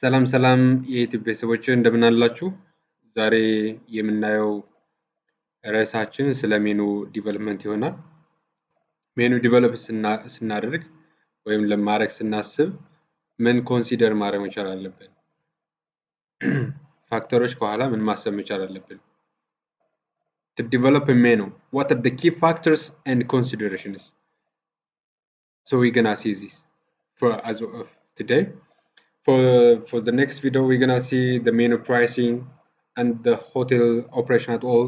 ሰላም ሰላም የዩቲዩብ ቤተሰቦች እንደምን አላችሁ? ዛሬ የምናየው ርዕሳችን ስለ ሜኑ ዲቨሎፕመንት ይሆናል። ሜኑ ዲቨሎፕ ስናደርግ ወይም ለማድረግ ስናስብ ምን ኮንሲደር ማድረግ መቻል አለብን? ፋክተሮች ከኋላ ምን ማሰብ መቻል አለብን? To develop a menu, what are the key factors and considerations? So we're gonna see this as of today. For the next video, we're gonna see the menu pricing and the hotel operation at all,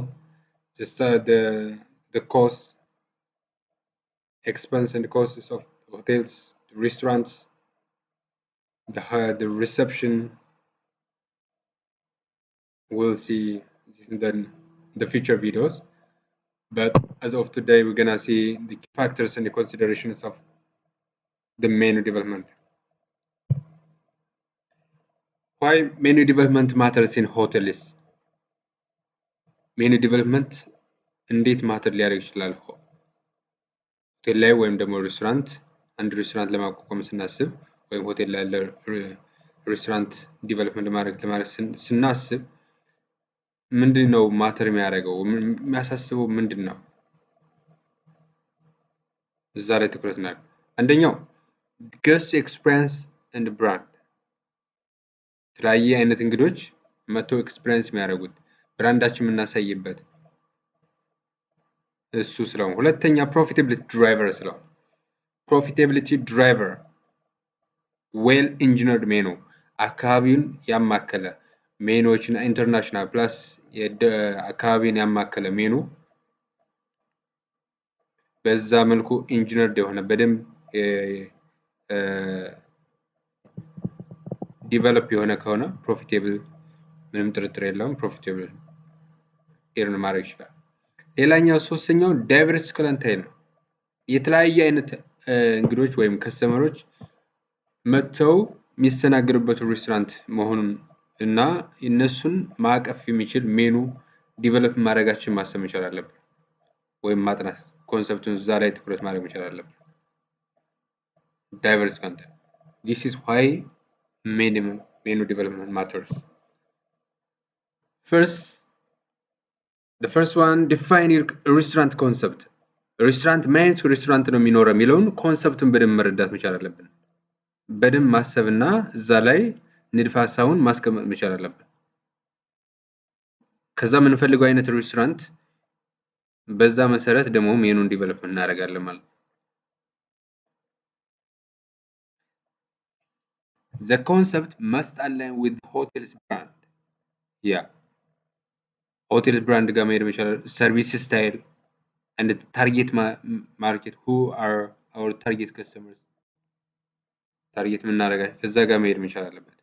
just the cost, expense and costs of hotels, restaurants, the reception. We'll see in the future videos. But as of today, we're gonna see the factors and the considerations of the menu development. Why menu development matters in hotels? Menu development እንዴት ማተር ሊያደርግ ይችላል? ሆቴል ላይ ወይም ደግሞ ሬስቶራንት አንድ ሬስቶራንት ለማቋቋም ስናስብ ወይም ሆቴል ላይ ያለ ሬስቶራንት ዲቨሎፕመንት ለማድረግ ስናስብ ምንድነው ማተር የሚያደርገው? የሚያሳስበው ምንድነው? እዛ ላይ ትኩረት እናድርግ። አንደኛው guest experience and brand፣ የተለያየ አይነት እንግዶች መጥተው ኤክስፒሪየንስ የሚያደርጉት ብራንዳችን የምናሳይበት እሱ ስለሆነ። ሁለተኛ ፕሮፊታቢሊቲ ድራይቨር ስለሆነ፣ ፕሮፊታቢሊቲ ድራይቨር ዌል ኢንጂነርድ ሜኑ፣ አካባቢውን ያማከለ ሜኑዎችን ኢንተርናሽናል ፕላስ አካባቢውን ያማከለ ሜኑ በዛ መልኩ ኢንጂነርድ የሆነ በደንብ ዲቨሎፕ የሆነ ከሆነ ፕሮፊታብል፣ ምንም ጥርጥር የለውም ፕሮፊታብል ኤርን ማድረግ ይችላል። ሌላኛው ሶስተኛው ዳይቨርስ ክላይንቴል ነው። የተለያየ አይነት እንግዶች ወይም ከስተመሮች መጥተው የሚስተናገዱበት ሬስቶራንት መሆኑን እና እነሱን ማዕቀፍ የሚችል ሜኑ ዲቨሎፕ ማድረጋችን ማሰብ መቻል አለብን፣ ወይም ማጥናት ኮንሰፕቱን እዛ ላይ ትኩረት ማድረግ መቻል አለብን። ዳይቨርስ ኮንተንት this is why menu development matters. The first one, define your restaurant concept. ሬስቶራንት ምን አይነት ሬስቶራንት ነው የሚኖረው የሚለውን ኮንሰፕቱን በደንብ መረዳት መቻል አለብን። በደንብ ማሰብና እዛ ላይ ንድፈ ሀሳቡን ማስቀመጥ መቻል አለብን። ከዛ የምንፈልገው አይነት ሬስቶራንት በዛ መሰረት ደግሞ ሜኑን ዲቨሎፕ እናደርጋለን ማለት ነው። The concept must align with hotel's brand. Yeah. Hotel's brand ጋር መሄድ መቻል፣ service style and target market. Who are our target customers? ታርጌት የምናደርጋቸው ከዛ ጋር መሄድ መቻል አለበት።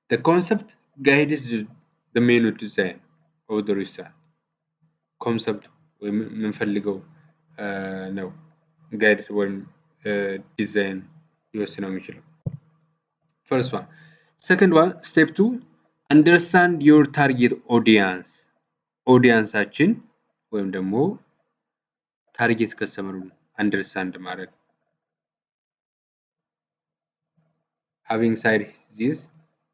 The concept guides the menu design of the restaurant. ኮንሰፕት ወይም የምንፈልገው ነው ጋይድ ወይም ዲዛይን ሊወስነው የሚችለው። First one. Second one, step 2, understand your target audience. ኦዲየንሳችን ወይም ደግሞ ታርጌት ከስተመሩን አንደርስታንድ ማድረግ። Having said this,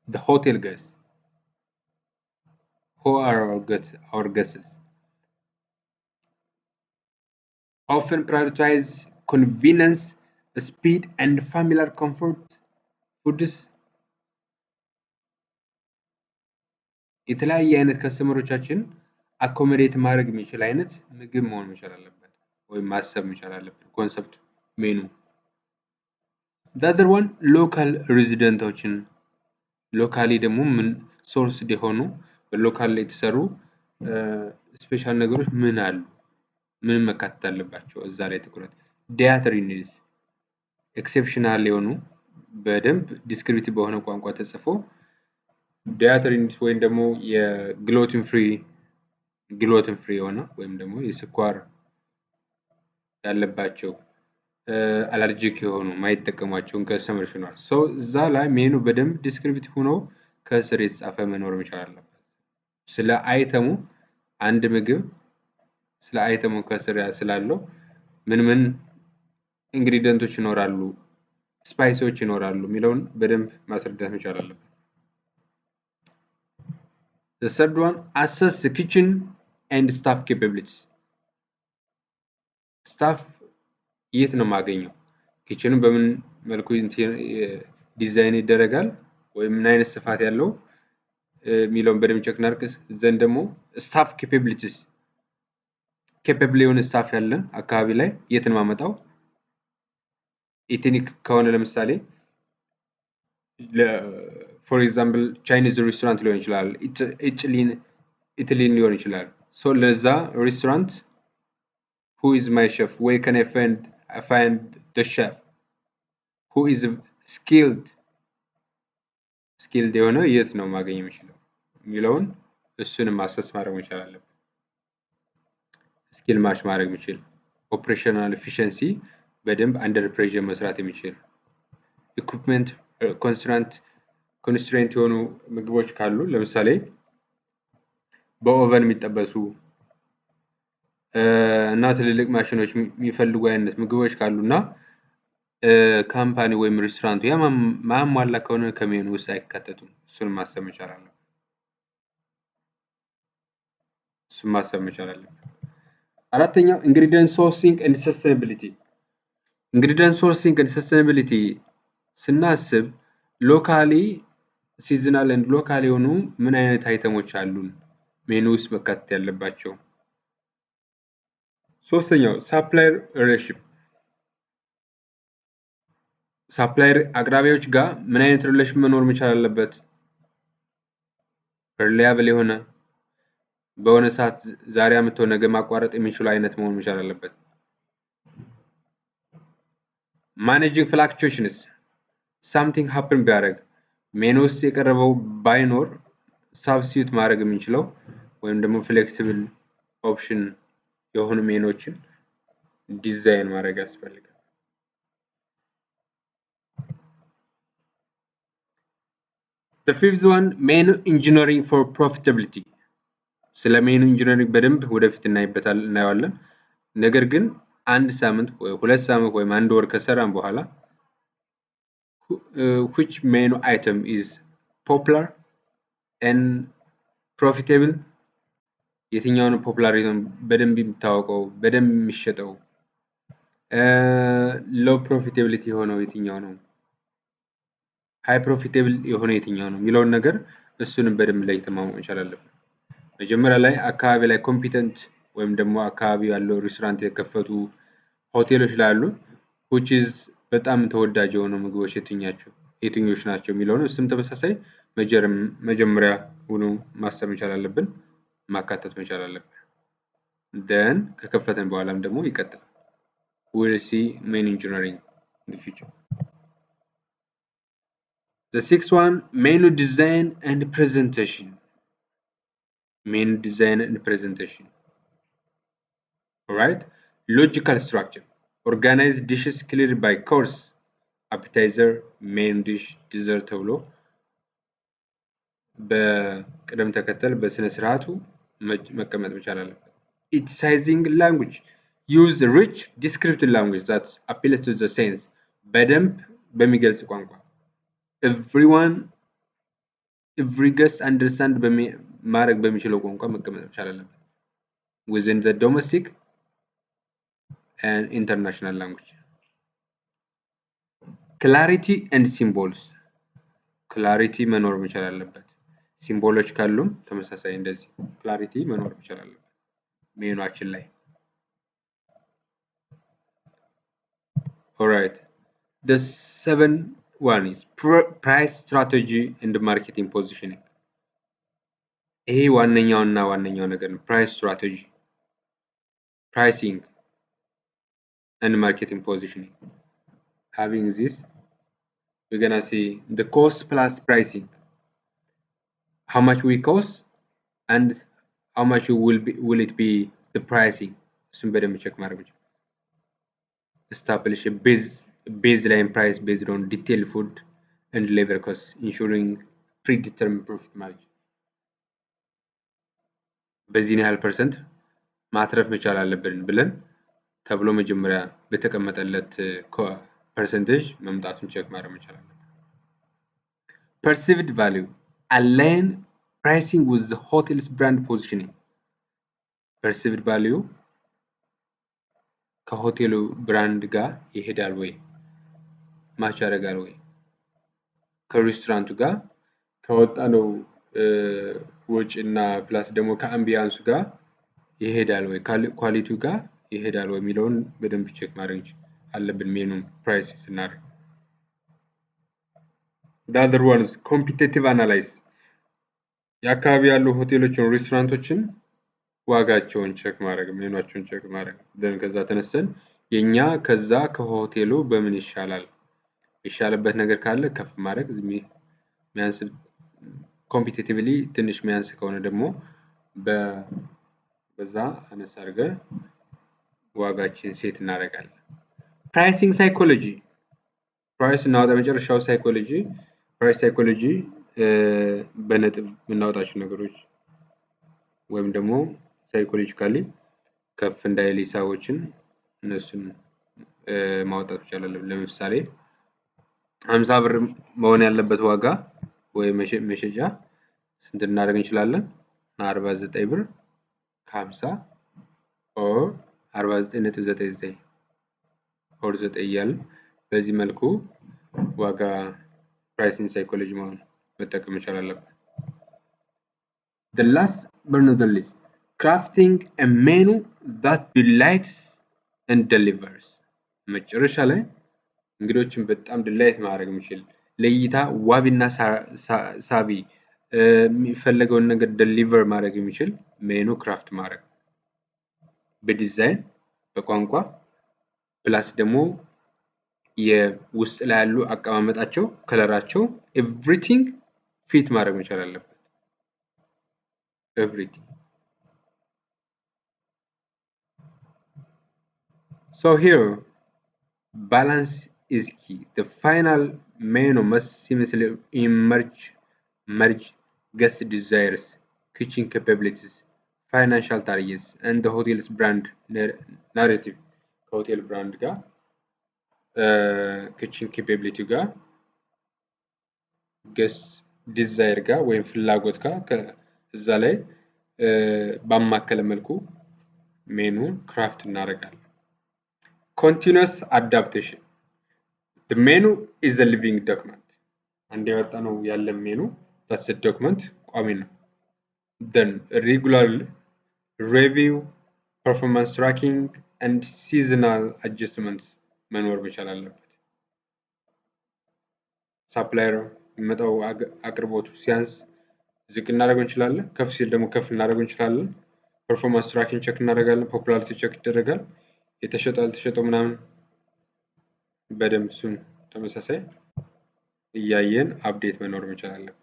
the hotel guests. Who are our guests? Often prioritize convenience, speed and familiar comfort foods. የተለያየ አይነት ከስተመሮቻችን አኮሞዴት ማድረግ የሚችል አይነት ምግብ መሆን መቻል አለበት ወይም ማሰብ መቻል አለበት ኮንሰፕት ሜኑ። The other one, local ሬዚደንቶችን ሎካሊ ደግሞ ምን ሶርስ የሆኑ በሎካል ላይ የተሰሩ ስፔሻል ነገሮች ምን አሉ፣ ምን መካተት አለባቸው እዛ ላይ ትኩረት። ዲያተሪ ኒድስ ኤክሴፕሽናል የሆኑ በደንብ ዲስክሪፕቲቭ በሆነ ቋንቋ ተጽፎ ዲያተሪ ኒድስ ወይም ደግሞ የግሉተን ፍሪ የሆነ ወይም ደግሞ የስኳር ያለባቸው አለርጂክ የሆኑ ማይጠቀሟቸውን ከስተመሮች ይኖራል። ሶ እዛ ላይ ሜኑ በደንብ ዲስክሪፕቲቭ ሆኖ ከስር የተጻፈ መኖር መቻል አለበት። ስለ አይተሙ አንድ ምግብ ስለ አይተሙ ከስር ስላለው ምን ኢንግሪዲየንቶች ይኖራሉ ስፓይሶች ይኖራሉ የሚለውን በደንብ ማስረዳት መቻል አለበት። The third one, assess the kitchen and staff capabilities. ስታፍ የት ነው የማገኘው? ኪችኑ በምን መልኩ ዲዛይን ይደረጋል ወይም ምን አይነት ስፋት ያለው የሚለውን በደንብ ቼክ እናድርግ። ዘንድ ደግሞ ስታፍ ኬፓቢሊቲስ ኬፓብል የሆነ ስታፍ ያለን አካባቢ ላይ የት ነው የማመጣው? ኢትኒክ ከሆነ ለምሳሌ ፎር ኤግዛምፕል ቻይኒዝ ሬስቶራንት ሊሆን ይችላል፣ ኢታሊያን ሊሆን ይችላል። ሶ ለዛ ሬስቶራንት who is my chef? Where can I find the chef? Who is skilled የሆነ የት ነው ማግኘት የምችለው የሚለውን እሱንም አሰስ ማድረግ መቻል አለብን። ስኪል ማች ማድረግ የሚችል ኦፕሬሽናል ኤፊሺየንሲ በደንብ አንደር ፕሬሸር መስራት የሚችል ኢኩፕመንት ኮንስትሬንት የሆኑ ምግቦች ካሉ ለምሳሌ በኦቨን የሚጠበሱ እና ትልልቅ ማሽኖች የሚፈልጉ አይነት ምግቦች ካሉና ካምፓኒ ወይም ሬስቶራንቱ ማሟላ ከሆነ ከሜኑ ውስጥ አይካተቱም። እሱን ማሰብ መቻል አለብን። አራተኛው ኢንግሪዲየንት ሶርሲንግ ኤንድ ሰስቴናቢሊቲ። ኢንግሪዲየንት ሶርሲንግ ኤንድ ሰስቴናቢሊቲ ስናስብ ሎካሊ ሲዝናል ኤንድ ሎካል የሆኑ ምን አይነት አይተሞች አሉን ሜኑ ውስጥ መካተት ያለባቸው። ሶስተኛው ሳፕላየር ሪሌሽንሺፕ፣ ሳፕላየር አቅራቢዎች ጋር ምን አይነት ሪሌሽን መኖር መቻል አለበት? ሪላያብል የሆነ በሆነ ሰዓት ዛሬ አምጥተው ነገ ማቋረጥ የሚችሉ አይነት መሆን መቻል አለበት። ማኔጂንግ ፍላክቹዌሽንስ፣ ሳምቲንግ ሀፕን ቢያደርግ ሜኑ ውስጥ የቀረበው ባይኖር ሳብስቲዩት ማድረግ የምንችለው ወይም ደግሞ ፍሌክሲብል ኦፕሽን የሆኑ ሜኖችን ዲዛይን ማድረግ ያስፈልጋል። The fifth one, menu engineering for profitability. ስለ ሜኑ ኢንጂነሪንግ በደንብ ወደፊት እናየዋለን። ነገር ግን አንድ ሳምንት ወይ 2 ሳምንት ወይም 1 ወር ከሰራን በኋላ which menu item is popular and profitable፣ የትኛው ነው ፖፑላር በደንብ የሚታወቀው በደንብ የሚሸጠው፣ ሎው ፕሮፊታቢሊቲ የሆነው የትኛው ነው፣ ሃይ ፕሮፊታብል የሆነ የትኛው ነው የሚለውን ነገር እሱንም በደንብ ላይ ማወቅ መቻል አለብን። መጀመሪያ ላይ አካባቢ ላይ ኮምፒተንት ወይም ደግሞ አካባቢ ያለው ሬስቶራንት የከፈቱ ሆቴሎች ላሉ which is በጣም ተወዳጅ የሆኑ ምግቦች የትኞች ናቸው የሚለውን እሱም ተመሳሳይ መጀመሪያ ሆኖ ማሰብ መቻል አለብን፣ ማካተት መቻል አለብን። then ከከፈተን በኋላም ደግሞ ይቀጥላል። we'll see menu engineering in the future. The sixth one, menu design and presentation. Menu design and presentation. Alright, logical structure. Organize dishes clearly by course, appetizer, main dish, dessert ተብሎ በቅደም ተከተል በስነ ስርዓቱ መቀመጥ መቻል አለበት። Emphasizing language. Use rich descriptive language that appeals to the sense. በደንብ በሚገልጽ ቋንቋ every guest understand ማድረግ በሚችለው ቋንቋ መቀመጥ መቻል አለበት። within the domestic and international language. Clarity and symbols. clarity መኖር መቻል አለበት። ሲምቦሎች ካሉም ተመሳሳይ እንደዚህ clarity መኖር መቻል አለበት ሜኑአችን ላይ። alright, the seventh one is price strategy and marketing positioning. ይሄ ዋነኛው ነገር ነው። price strategy, pricing and marketing positioning. Having this, we're gonna see the cost plus pricing, how much we cost and how much will it be the pricing. እሱን በደንብ ቼክ ማድረግ ነው። establish a baseline price based on detailed food and labor costs, ensuring predetermined profit margin. በዚህን ያህል ፐርሰንት ማትረፍ መቻል አለብን ብለን ተብሎ መጀመሪያ በተቀመጠለት percentage መምጣቱን ቼክ ማድረግ መቻል አለብን። perceived value align pricing with the hotel's brand positioning perceived value ከሆቴሉ ብራንድ ጋር ይሄዳል ወይ ማች ያደርጋል ወይ ከሬስቶራንቱ ጋር ከወጣነው ወጪና ፕላስ ደግሞ ከአምቢያንሱ ጋር ይሄዳል ወይ ኳሊቲው ጋር ይሄዳል ወይ የሚለውን በደንብ ቼክ ማድረግ አለብን ሜኑን ፕራይስ ስናደርግ። the other one is competitive analysis የአካባቢ ያሉ ሆቴሎችን ሬስቶራንቶችን ዋጋቸውን ቼክ ማድረግ ሜኑዋቸውን ቼክ ማድረግ ደን ከዛ ተነስተን የኛ ከዛ ከሆቴሉ በምን ይሻላል ይሻለበት ነገር ካለ ከፍ ማድረግ ሚያንስ ኮምፒቲቲቭሊ ትንሽ ሚያንስ ከሆነ ደግሞ በዛ አነስ አድርገን ዋጋችን ሴት እናደርጋለን። ፕራይሲንግ ሳይኮሎጂ ፕራይስ እናወጣ መጨረሻው ሳይኮሎጂ ፕራይስ ሳይኮሎጂ በነጥብ የምናወጣቸው ነገሮች ወይም ደግሞ ሳይኮሎጂካሊ ከፍ እንዳይል ሂሳቦችን እነሱን ማውጣት ይቻላል። ለምሳሌ 50 ብር መሆን ያለበት ዋጋ ወይ መሸጫ ስንት እናደርግ እንችላለን 49 ብር ከ50 ኦር 49.99 ኦር 9 እያልን በዚህ መልኩ ዋጋ ፕራይሲንግ ሳይኮሎጂ መጠቀም መቻል አለብን። the last but not the least crafting a menu that delights and delivers መጨረሻ ላይ እንግዶችን በጣም ዲላይት ማድረግ የሚችል ለእይታ ዋቢና ሳቢ የሚፈልገውን ነገር ዴሊቨር ማድረግ የሚችል ሜኑ ክራፍት ማድረግ በዲዛይን በቋንቋ ፕላስ ደግሞ የውስጥ ላይ ያሉ አቀማመጣቸው ከለራቸው ኤቭሪቲንግ ፊት ማድረግ መቻል አለበት። everything so here balance is key. The final menu must seamlessly merge guest desires, kitchen capabilities, financial targets, and the hotel's brand narrative. Hotel brand ga, kitchen capability ga, guest desire ga, ወይም ፍላጎት ga ከዛ ላይ ባማከለ መልኩ ሜኑን ክራፍት እናደርጋለን። continuous adaptation the menu is a living document አንድ ያወጣነው ያለ ሜኑ that's a document ቋሚ ነው። then regular review performance tracking and seasonal adjustments መኖር መቻል አለበት። ሳፕላየር የሚመጣው አቅርቦቱ ሲያንስ ዝቅ እናደርገው እንችላለን ከፍ ሲል ደግሞ ከፍ እናደርገው እንችላለን። ፐርፎርማንስ ትራኪንግ ቼክ እናደርጋለን ፖፑላሪቲ ቼክ ይደረጋል የተሸጠው ያልተሸጠው ምናምን በደንብ እሱን ተመሳሳይ እያየን አፕዴት መኖር መቻል አለበት።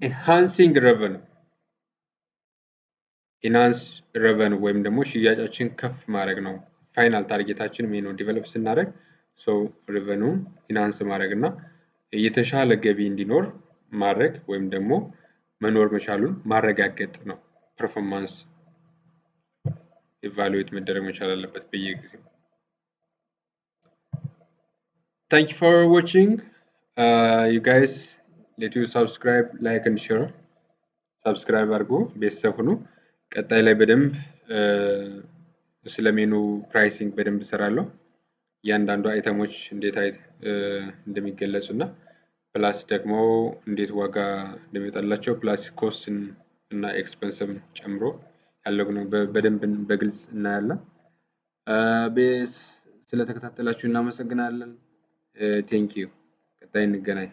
enhancing revenue ኢናንስ revenue ወይም ደግሞ ሽያጫችን ከፍ ማድረግ ነው ፋይናል ታርጌታችን ሜኑ ዲቨሎፕ ስናደርግ ሶ revenue ኢናንስ ማድረግና የተሻለ ገቢ እንዲኖር ማድረግ ወይም ደግሞ መኖር መቻሉን ማረጋገጥ ነው። ፐርፎርማንስ ኢቫሉዌት መደረግ መቻል አለበት በየጊዜው። Thank you for watching. You guys let you subscribe, like and share. Subscribe አድርጉ ቤተሰብ ሁኑ። ቀጣይ ላይ በደንብ ስለ ሜኑ ፕራይሲንግ በደንብ እሰራለሁ። እያንዳንዱ አይተሞች እንዴት እንደሚገለጹና ፕላስ ደግሞ እንዴት ዋጋ እንደሚወጣላቸው ፕላስ ኮስትን እና ኤክስፔንስን ጨምሮ ያለው ነው በደንብ በግልጽ እናያለን። ስለተከታተላችሁ እናመሰግናለን። ቴንክ ዩ። ቀጣይ እንገናኝ።